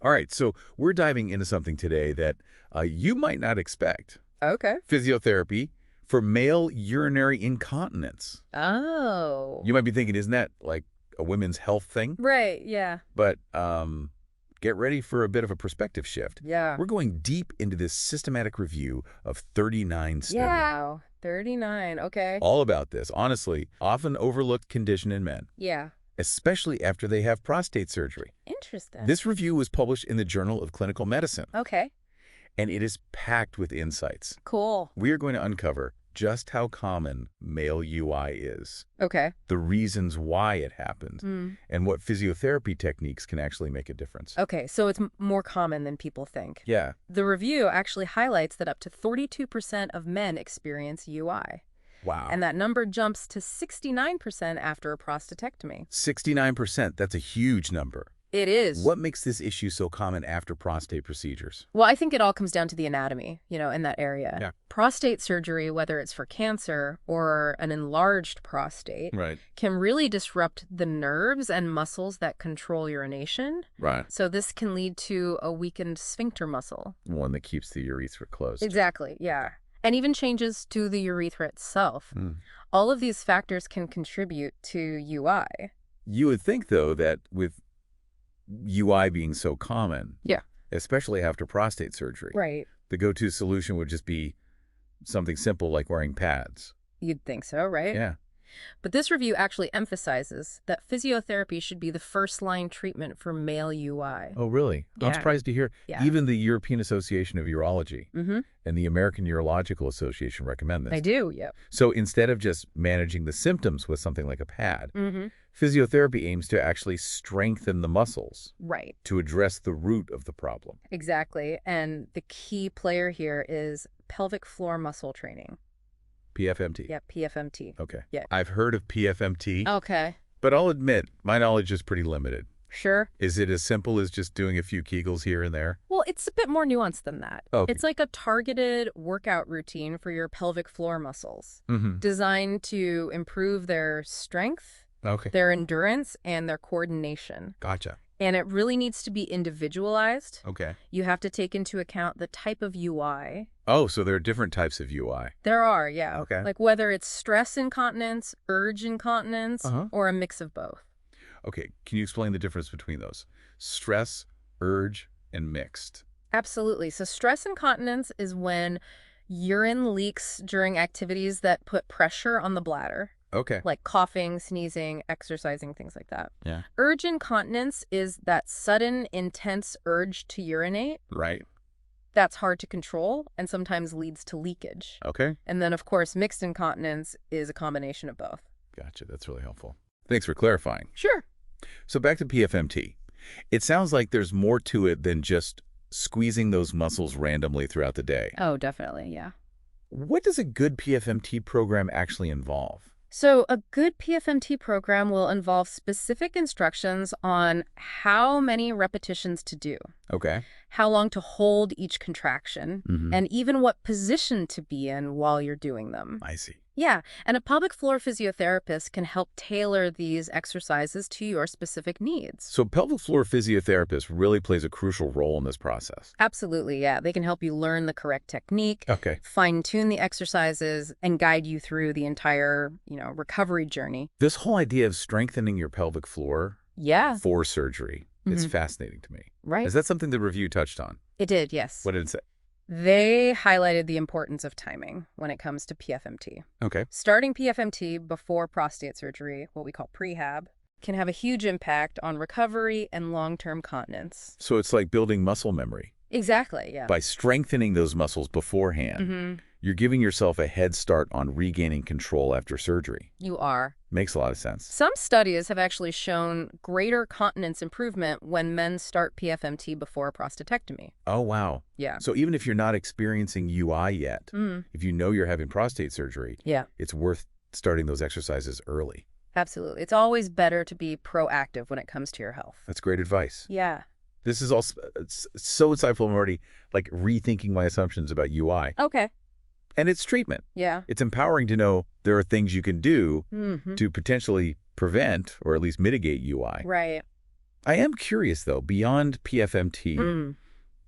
All right, so we're diving into something today that you might not expect. Okay. Physiotherapy for male urinary incontinence. Oh. You might be thinking, isn't that like a women's health thing? Right, yeah. But get ready for a bit of a perspective shift. Yeah. We're going deep into this systematic review of 39 studies. Wow. 39, okay. All about this, honestly, often overlooked condition in men, Yeah. especially after they have prostate surgery. Interesting. This review was published in the Journal of Clinical Medicine, Okay. and it is packed with insights. Cool. We are going to uncover just how common male UI is, Okay. the reasons why it happened, and what physiotherapy techniques can actually make a difference. Okay, so it's more common than people think. Yeah. The review actually highlights that up to 42% of men experience UI. Wow. And that number jumps to 69% after a prostatectomy. 69%, that's a huge number. It is. What makes this issue so common after prostate procedures? Well, I think it all comes down to the anatomy, in that area. Yeah. Prostate surgery, whether it's for cancer or an enlarged prostate, Right. can really disrupt the nerves and muscles that control urination. Right. So this can lead to a weakened sphincter muscle. One that keeps the urethra closed. Exactly, yeah. And even changes to the urethra itself. All of these factors can contribute to UI. You would think, though, that with UI being so common, Yeah. especially after prostate surgery, Right. the go-to solution would just be something simple like wearing pads. You'd think so, right? Yeah. But this review actually emphasizes that physiotherapy should be the first-line treatment for male UI. Oh, really? I'm Yeah. surprised to hear Yeah. even the European Association of Urology Mm-hmm. and the American Neurological Association recommend this. I do, yep. So instead of just managing the symptoms with something like a pad, Mm-hmm. physiotherapy aims to actually strengthen the muscles Right. to address the root of the problem. Exactly. And the key player here is pelvic floor muscle training. PFMT. Yeah, PFMT. Okay. Yeah. I've heard of PFMT, Okay. but I'll admit my knowledge is pretty limited. Sure. Is it as simple as just doing a few Kegels here and there? Well, it's a bit more nuanced than that. Okay. It's like a targeted workout routine for your pelvic floor muscles, Mm-hmm. designed to improve their strength, Okay. their endurance, and their coordination. Gotcha. And it really needs to be individualized. Okay. You have to take into account the type of UI. Oh, so there are different types of UI. There are, yeah. Okay. Like whether it's stress incontinence, urge incontinence, or a mix of both. Okay. Can you explain the difference between those? Stress, urge, and mixed. Absolutely. So stress incontinence is when urine leaks during activities that put pressure on the bladder, Okay. like coughing, sneezing, exercising, things like that. Yeah. Urge incontinence is that sudden, intense urge to urinate Right. that's hard to control and sometimes leads to leakage. Okay. And then, of course, mixed incontinence is a combination of both. Gotcha. That's really helpful. Thanks for clarifying. Sure. So back to PFMT. It sounds like there's more to it than just squeezing those muscles randomly throughout the day. Oh, definitely, yeah. What does a good PFMT program actually involve? So a good PFMT program will involve specific instructions on how many repetitions to do, Okay. how long to hold each contraction, and even what position to be in while you're doing them. I see. Yeah, and a pelvic floor physiotherapist can help tailor these exercises to your specific needs. So pelvic floor physiotherapist really plays a crucial role in this process. Absolutely, yeah. They can help you learn the correct technique, Okay. fine-tune the exercises, and guide you through the entire, recovery journey. This whole idea of strengthening your pelvic floor Yeah, for surgery is fascinating to me. right. Is that something the review touched on? It did, yes. What did it say? They highlighted the importance of timing when it comes to PFMT. Okay. Starting PFMT before prostate surgery, what we call prehab, can have a huge impact on recovery and long-term continence. So it's like building muscle memory. Exactly, yeah. By strengthening those muscles beforehand, you're giving yourself a head start on regaining control after surgery. You are. Makes a lot of sense. Some studies have actually shown greater continence improvement when men start PFMT before a prostatectomy. Oh, wow. Yeah. So even if you're not experiencing UI yet, if you know you're having prostate surgery, Yeah, it's worth starting those exercises early. absolutely. It's always better to be proactive when it comes to your health. That's great advice. Yeah. This is all it's so insightful. I'm already like rethinking my assumptions about UI. Okay. And it's treatment. Yeah. It's empowering to know there are things you can do Mm-hmm. to potentially prevent or at least mitigate UI. Right. I am curious, though, beyond PFMT,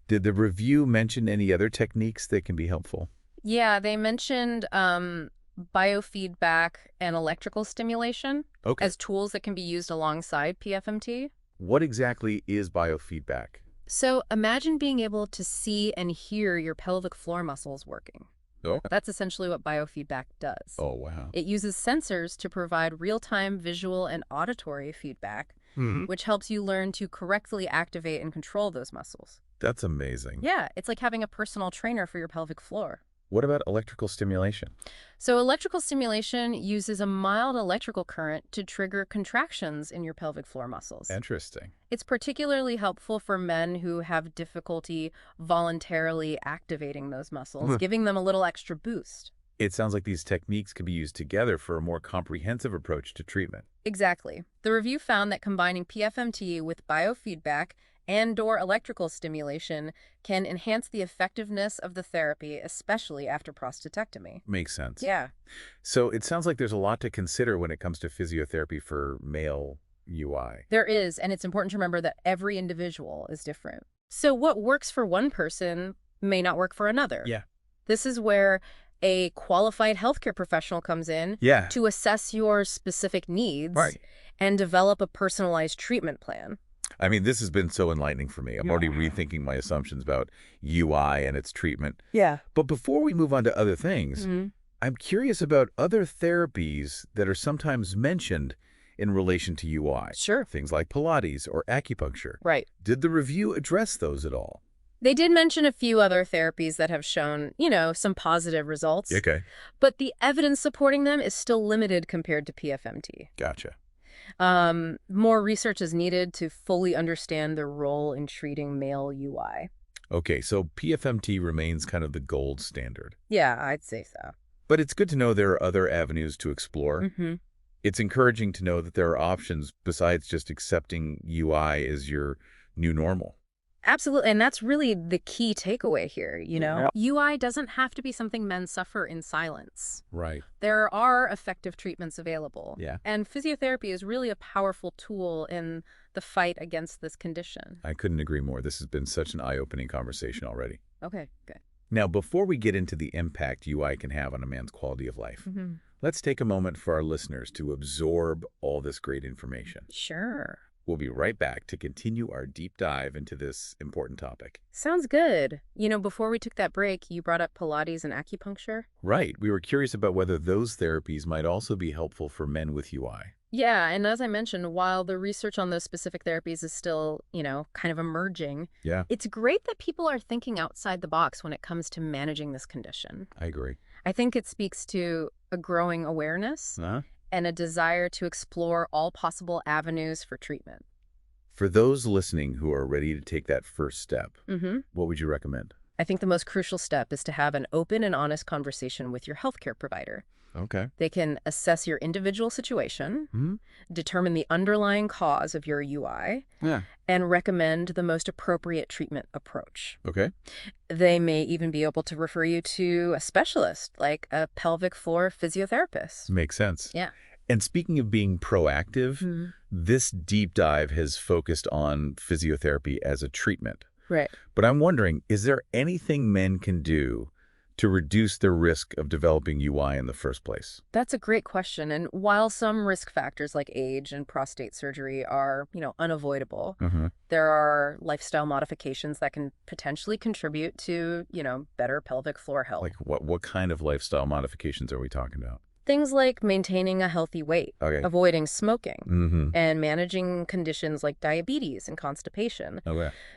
did the review mention any other techniques that can be helpful? Yeah, they mentioned biofeedback and electrical stimulation Okay. as tools that can be used alongside PFMT. What exactly is biofeedback? So imagine being able to see and hear your pelvic floor muscles working. Oh. That's essentially what biofeedback does. Oh, wow. It uses sensors to provide real-time visual and auditory feedback, which helps you learn to correctly activate and control those muscles. That's amazing. Yeah, it's like having a personal trainer for your pelvic floor. What about electrical stimulation? So electrical stimulation uses a mild electrical current to trigger contractions in your pelvic floor muscles. Interesting. It's particularly helpful for men who have difficulty voluntarily activating those muscles, giving them a little extra boost. It sounds like these techniques can be used together for a more comprehensive approach to treatment. Exactly. The review found that combining PFMT with biofeedback and/or electrical stimulation can enhance the effectiveness of the therapy, especially after prostatectomy. Makes sense. Yeah. So it sounds like there's a lot to consider when it comes to physiotherapy for male UI. There is, and it's important to remember that every individual is different. So what works for one person may not work for another. Yeah. This is where a qualified healthcare professional comes in to assess your specific needs and develop a personalized treatment plan. I mean, this has been so enlightening for me. I'm already rethinking my assumptions about UI and its treatment. Yeah. But before we move on to other things, I'm curious about other therapies that are sometimes mentioned in relation to UI. Sure. Things like Pilates or acupuncture. Right. Did the review address those at all? They did mention a few other therapies that have shown, some positive results. Okay. But the evidence supporting them is still limited compared to PFMT. Gotcha. More research is needed to fully understand their role in treating male UI. Okay, so PFMT remains kind of the gold standard. Yeah, I'd say so. But it's good to know there are other avenues to explore. It's encouraging to know that there are options besides just accepting UI as your new normal. Absolutely, and that's really the key takeaway here, UI doesn't have to be something men suffer in silence. Right. There are effective treatments available. Yeah. And physiotherapy is really a powerful tool in the fight against this condition. I couldn't agree more. This has been such an eye-opening conversation already. Okay, good. Now, before we get into the impact UI can have on a man's quality of life, let's take a moment for our listeners to absorb all this great information. Sure. We'll be right back to continue our deep dive into this important topic. Sounds good. Before we took that break, you brought up Pilates and acupuncture. Right. We were curious about whether those therapies might also be helpful for men with UI. Yeah, and as I mentioned, while the research on those specific therapies is still, kind of emerging, it's great that people are thinking outside the box when it comes to managing this condition. I agree. I think it speaks to a growing awareness and a desire to explore all possible avenues for treatment. For those listening who are ready to take that first step, what would you recommend? I think the most crucial step is to have an open and honest conversation with your healthcare provider. Okay. They can assess your individual situation, determine the underlying cause of your UI, and recommend the most appropriate treatment approach. Okay. They may even be able to refer you to a specialist, like a pelvic floor physiotherapist. Makes sense. Yeah. And speaking of being proactive, this deep dive has focused on physiotherapy as a treatment. Right. But I'm wondering, is there anything men can do to reduce their risk of developing UI in the first place? That's a great question. And while some risk factors like age and prostate surgery are, unavoidable, there are lifestyle modifications that can potentially contribute to, better pelvic floor health. Like what kind of lifestyle modifications are we talking about? Things like maintaining a healthy weight, avoiding smoking, and managing conditions like diabetes and constipation.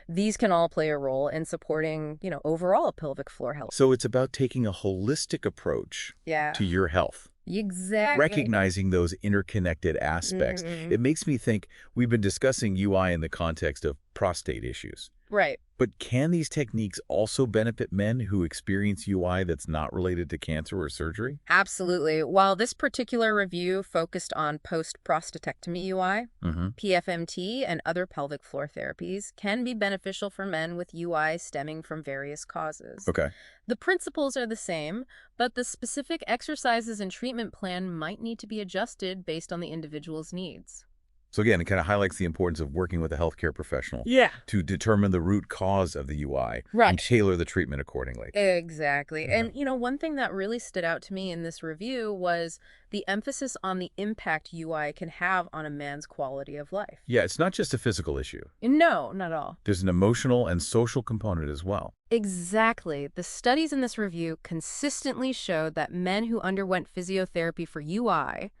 These can all play a role in supporting, overall pelvic floor health. So it's about taking a holistic approach to your health. Exactly. Recognizing those interconnected aspects. It makes me think we've been discussing UI in the context of prostate issues. Right. But can these techniques also benefit men who experience UI that's not related to cancer or surgery? Absolutely. While this particular review focused on post-prostatectomy UI, PFMT and other pelvic floor therapies can be beneficial for men with UI stemming from various causes. Okay. The principles are the same, but the specific exercises and treatment plan might need to be adjusted based on the individual's needs. So again, it kind of highlights the importance of working with a healthcare professional Yeah. to determine the root cause of the UI Right. and tailor the treatment accordingly. Exactly. Yeah. And, one thing that really stood out to me in this review was the emphasis on the impact UI can have on a man's quality of life. Yeah, it's not just a physical issue. No, not at all. There's an emotional and social component as well. Exactly. The studies in this review consistently showed that men who underwent physiotherapy for UI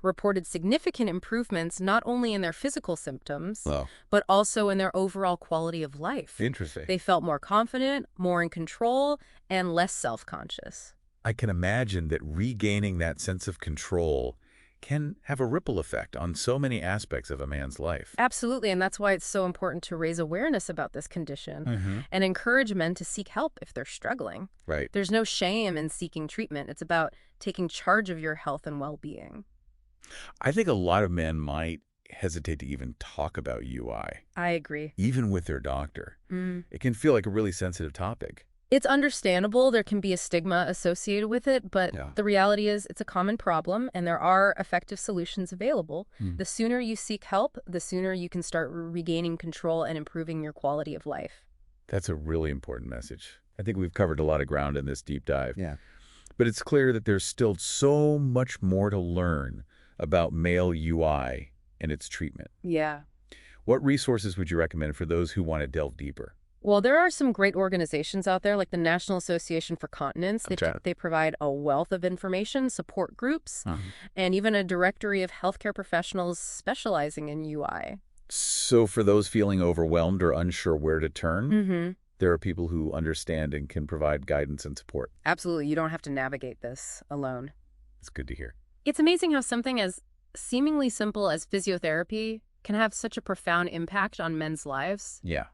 reported significant improvements not only in their physical symptoms, Oh, but also in their overall quality of life. interesting. They felt more confident, more in control, and less self-conscious. I can imagine that regaining that sense of control can have a ripple effect on so many aspects of a man's life. Absolutely, and that's why it's so important to raise awareness about this condition and encourage men to seek help if they're struggling. Right. There's no shame in seeking treatment. It's about taking charge of your health and well-being. I think a lot of men might hesitate to even talk about UI, I agree. even with their doctor. It can feel like a really sensitive topic. It's understandable there can be a stigma associated with it, but the reality is it's a common problem and there are effective solutions available. The sooner you seek help, the sooner you can start regaining control and improving your quality of life. That's a really important message. I think we've covered a lot of ground in this deep dive. Yeah. But it's clear that there's still so much more to learn about male UI and its treatment. Yeah. What resources would you recommend for those who want to delve deeper? Well, there are some great organizations out there like the National Association for Continence. They provide a wealth of information, support groups, and even a directory of healthcare professionals specializing in UI. So for those feeling overwhelmed or unsure where to turn, there are people who understand and can provide guidance and support. Absolutely. You don't have to navigate this alone. It's good to hear. It's amazing how something as seemingly simple as physiotherapy can have such a profound impact on men's lives. Yeah.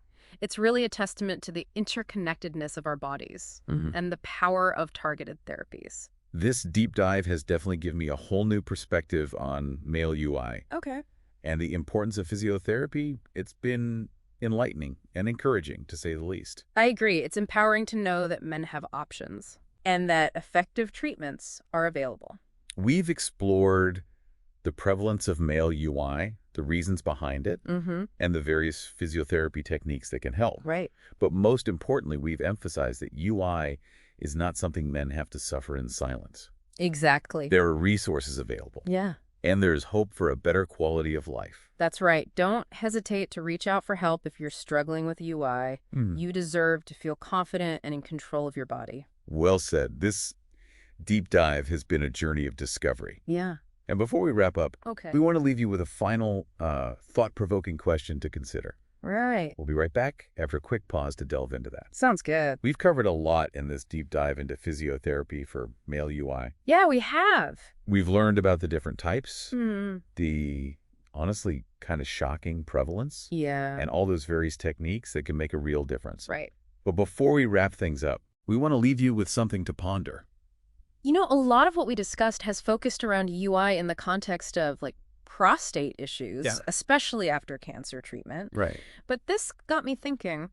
It's really a testament to the interconnectedness of our bodies and the power of targeted therapies. This deep dive has definitely given me a whole new perspective on male UI. Okay. And the importance of physiotherapy. It's been enlightening and encouraging, to say the least. I agree. It's empowering to know that men have options and that effective treatments are available. We've explored the prevalence of male UI, the reasons behind it, and the various physiotherapy techniques that can help. Right. But most importantly, we've emphasized that UI is not something men have to suffer in silence. Exactly. There are resources available. Yeah. And there's hope for a better quality of life. That's right. Don't hesitate to reach out for help if you're struggling with UI. You deserve to feel confident and in control of your body. Well said. This deep dive has been a journey of discovery. Yeah. And before we wrap up, Okay. we want to leave you with a final thought-provoking question to consider. Right. We'll be right back after a quick pause to delve into that. Sounds good. We've covered a lot in this deep dive into physiotherapy for male UI. Yeah, we have. We've learned about the different types, the honestly kind of shocking prevalence, Yeah. and all those various techniques that can make a real difference. Right. But before we wrap things up, we want to leave you with something to ponder. A lot of what we discussed has focused around UI in the context of prostate issues, especially after cancer treatment. Right. But this got me thinking,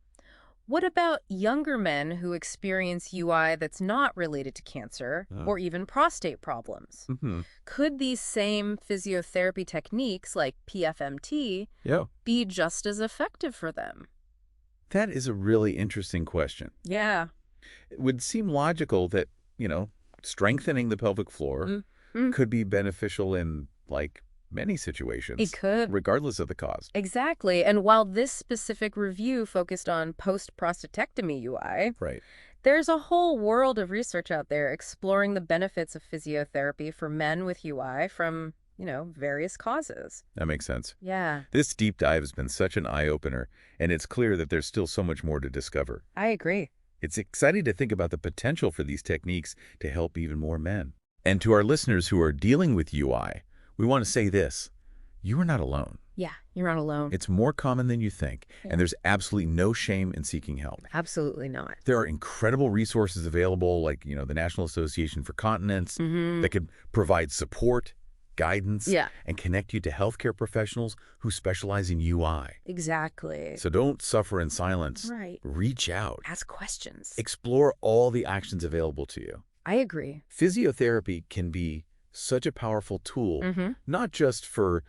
what about younger men who experience UI that's not related to cancer or even prostate problems? Could these same physiotherapy techniques like PFMT be just as effective for them? That is a really interesting question. Yeah. It would seem logical that, strengthening the pelvic floor could be beneficial in, many situations. It could. Regardless of the cause. Exactly. And while this specific review focused on post-prostatectomy UI, there's a whole world of research out there exploring the benefits of physiotherapy for men with UI from, various causes. That makes sense. Yeah. This deep dive has been such an eye-opener, and it's clear that there's still so much more to discover. I agree. It's exciting to think about the potential for these techniques to help even more men. And to our listeners who are dealing with UI, we want to say this: you are not alone. Yeah, you're not alone. It's more common than you think, and there's absolutely no shame in seeking help. Absolutely not. There are incredible resources available, like, the National Association for Continence, that can provide support, guidance, and connect you to healthcare professionals who specialize in UI. Exactly. So don't suffer in silence. Right. Reach out. Ask questions. Explore all the actions available to you. I agree. Physiotherapy can be such a powerful tool, not just for,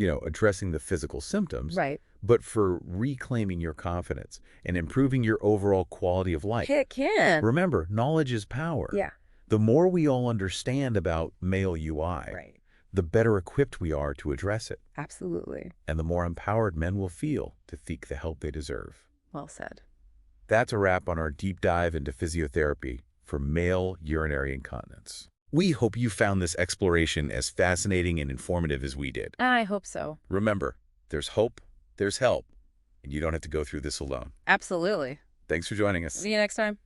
addressing the physical symptoms, Right. but for reclaiming your confidence and improving your overall quality of life. It can. Remember, knowledge is power. Yeah. The more we all understand about male UI, Right. the better equipped we are to address it. Absolutely. And the more empowered men will feel to seek the help they deserve. Well said. That's a wrap on our deep dive into physiotherapy for male urinary incontinence. We hope you found this exploration as fascinating and informative as we did. I hope so. Remember, there's hope, there's help, and you don't have to go through this alone. Absolutely. Thanks for joining us. See you next time.